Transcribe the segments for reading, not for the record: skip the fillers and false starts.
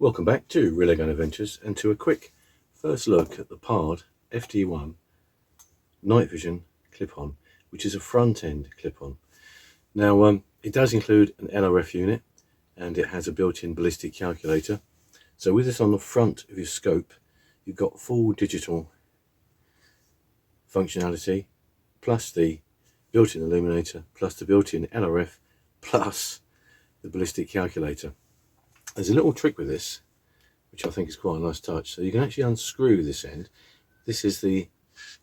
Welcome back to Relay Gun Adventures and to a quick first look at the Pard FD1 night vision clip-on, which is a front end clip-on. Now it does include an LRF unit and it has a built-in ballistic calculator. So with this on the front of your scope, you've got full digital functionality plus the built-in illuminator plus the built-in LRF plus the ballistic calculator. There's a little trick with this which I think is quite a nice touch. So you can actually unscrew this end. This is the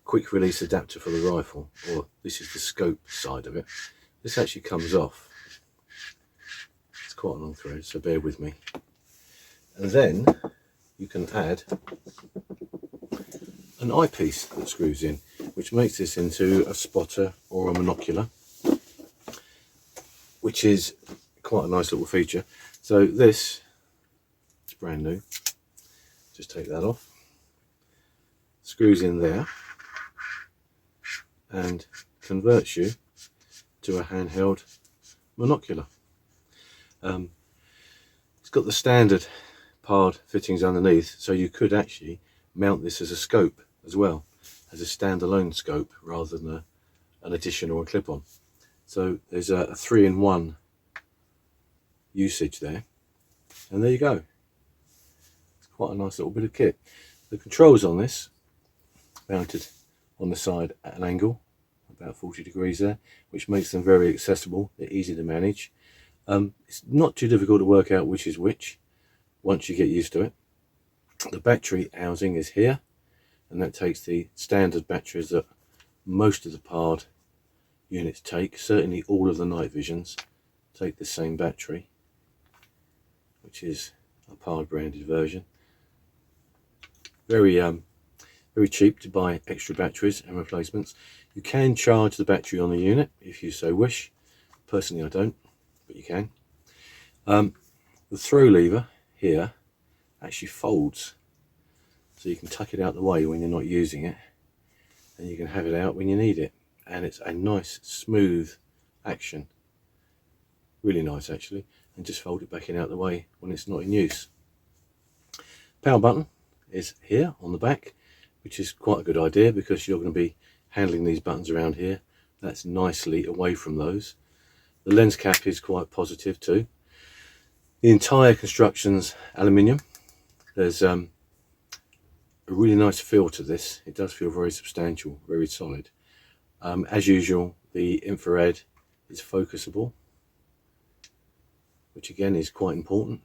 quick release adapter for the rifle, or this is the scope side of it. This actually comes off. It's quite a long thread, so bear with me. And then you can add an eyepiece that screws in, which makes this into a spotter or a monocular, which is quite a nice little feature. So this is brand new. Just take that off. Screws in there and converts you to a handheld monocular. It's got the standard Pard fittings underneath, so you could actually mount this as a scope as well, as a standalone scope rather than an addition or a clip-on. So there's a 3-in-1 usage there, and there you go. It's quite a nice little bit of kit. The controls on this mounted on the side at an angle about 40 degrees there, which makes them very accessible. They're easy to manage. It's not too difficult to work out which is which once you get used to it. The battery housing is here, and that takes the standard batteries that most of the Pard units take. Certainly all of the night visions take the same battery, which is a Pard branded version. Very cheap to buy extra batteries and replacements. You can charge the battery on the unit if you so wish. Personally I don't, but you can. The throw lever here actually folds, so you can tuck it out the way when you're not using it, and you can have it out when you need it, and it's a nice smooth action, really nice actually, and just fold it back in out the way when it's not in use. Power button is here on the back, which is quite a good idea because you're going to be handling these buttons around here. That's nicely away from those. The lens cap is quite positive too. The entire construction's aluminium. There's a really nice feel to this. It does feel very substantial, very solid. As usual, the infrared is focusable, which again is quite important.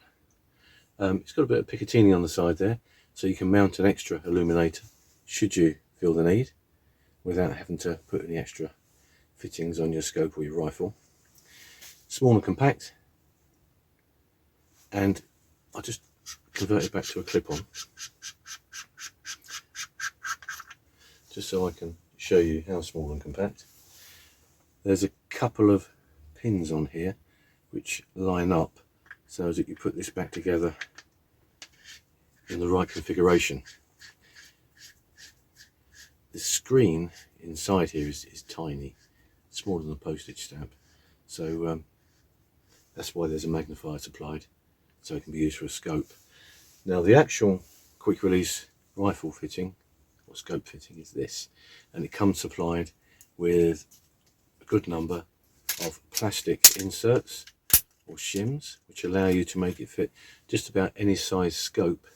It's got a bit of Picatinny on the side there, so you can mount an extra illuminator should you feel the need, without having to put any extra fittings on your scope or your rifle. Small and compact, and I'll just convert it back to a clip-on just so I can show you how small and compact. There's a couple of pins on here which line up so that you put this back together in the right configuration. The screen inside here is tiny, smaller than a postage stamp, so that's why there's a magnifier supplied, so it can be used for a scope. Now the actual quick release rifle fitting or scope fitting is this, and it comes supplied with a good number of plastic inserts or shims, which allow you to make it fit just about any size scope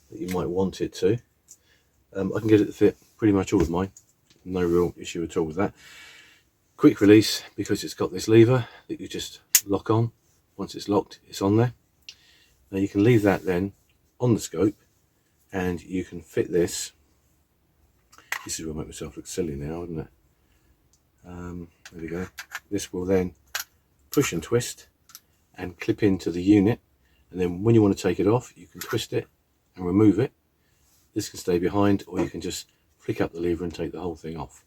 that you might want it to. I can get it to fit pretty much all of mine, no real issue at all with that. Quick release because it's got this lever that you just lock on. Once it's locked, it's on there. Now you can leave that then on the scope, and you can fit this. This is going to make myself look silly now, isn't it? There we go. This will then push and twist and clip into the unit, and then when you want to take it off, you can twist it and remove it. This can stay behind, or you can just flick up the lever and take the whole thing off.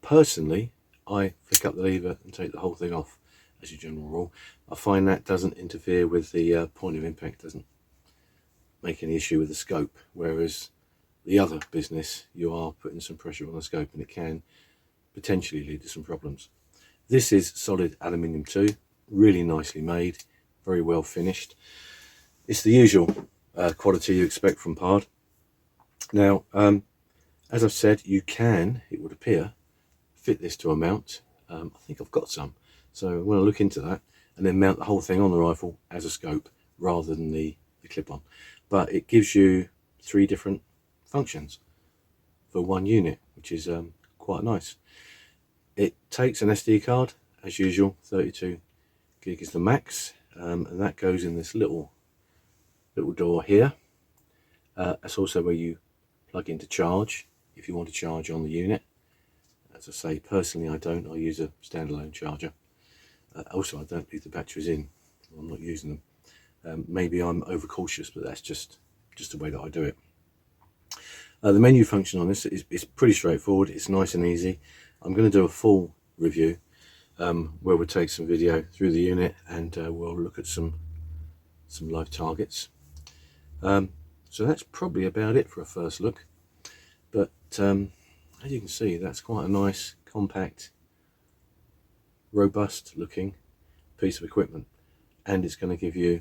Personally, I flick up the lever and take the whole thing off as a general rule. I find that doesn't interfere with the point of impact, doesn't make any issue with the scope, whereas the other business, you are putting some pressure on the scope and it can potentially lead to some problems. This is solid aluminium too, really nicely made, very well finished. It's the usual quality you expect from Pard. Now, as I've said, you can, it would appear, fit this to a mount. I think I've got some, so I'm going to look into that and then mount the whole thing on the rifle as a scope rather than the clip-on. But it gives you 3 different functions for one unit, which is quite nice. It takes an SD card as usual. 32 gig is the max, and that goes in this little door here. That's also where you plug in to charge if you want to charge on the unit. As I say, personally I don't. I use a standalone charger. Also, I don't leave the batteries in. I'm not using them. Maybe I'm overcautious, but that's just the way that I do it. The menu function on this is pretty straightforward. It's nice and easy. I'm going to do a full review where we'll take some video through the unit and we'll look at some live targets. So that's probably about it for a first look. But as you can see, that's quite a nice, compact, robust looking piece of equipment, and it's going to give you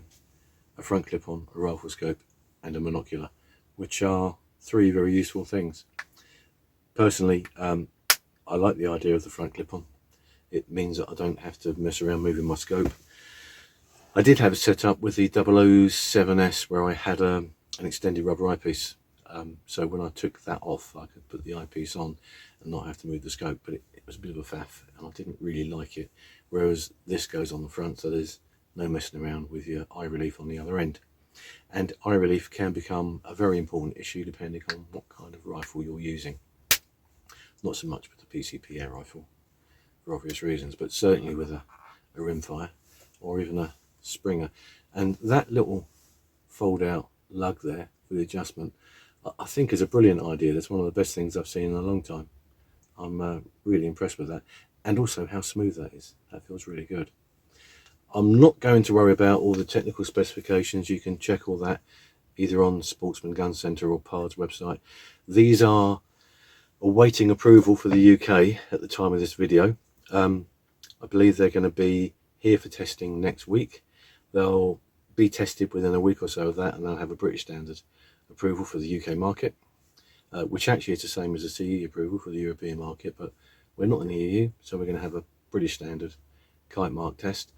a front clip-on, a rifle scope and a monocular, which are 3 very useful things. Personally, I like the idea of the front clip-on. It means that I don't have to mess around moving my scope. I did have it set up with the 007S where I had an extended rubber eyepiece, so when I took that off I could put the eyepiece on and not have to move the scope, but it was a bit of a faff and I didn't really like it, whereas this goes on the front, so there's no messing around with your eye relief on the other end. And eye relief can become a very important issue depending on what kind of rifle you're using. Not so much with the PCP air rifle for obvious reasons, but certainly with a rimfire or even a Springer. And that little fold out lug there for the adjustment, I think is a brilliant idea. That's one of the best things I've seen in a long time. I'm really impressed with that, and also how smooth that is. That feels really good. I'm not going to worry about all the technical specifications. You can check all that either on Sportsman Gun Centre or Pard's website. These are awaiting approval for the UK at the time of this video. I believe they're going to be here for testing next week. They'll be tested within a week or so of that, and they'll have a British standard approval for the UK market, which actually is the same as the CE approval for the European market, but we're not in the EU, so we're going to have a British standard kite mark test.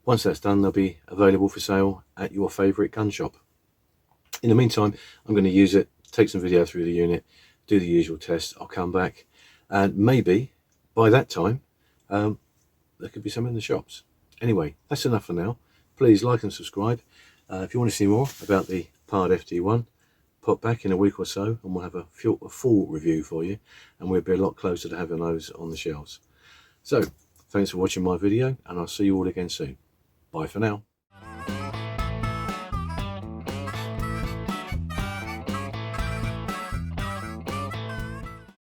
Once that's done, they'll be available for sale at your favourite gun shop. In the meantime, I'm going to use it, take some video through the unit, do the usual tests. I'll come back, and maybe by that time there could be some in the shops. Anyway, that's enough for now. Please like and subscribe. If you want to see more about the Pard FD1, pop back in a week or so and we'll have a full review for you, and we'll be a lot closer to having those on the shelves. So thanks for watching my video, and I'll see you all again soon. Bye for now.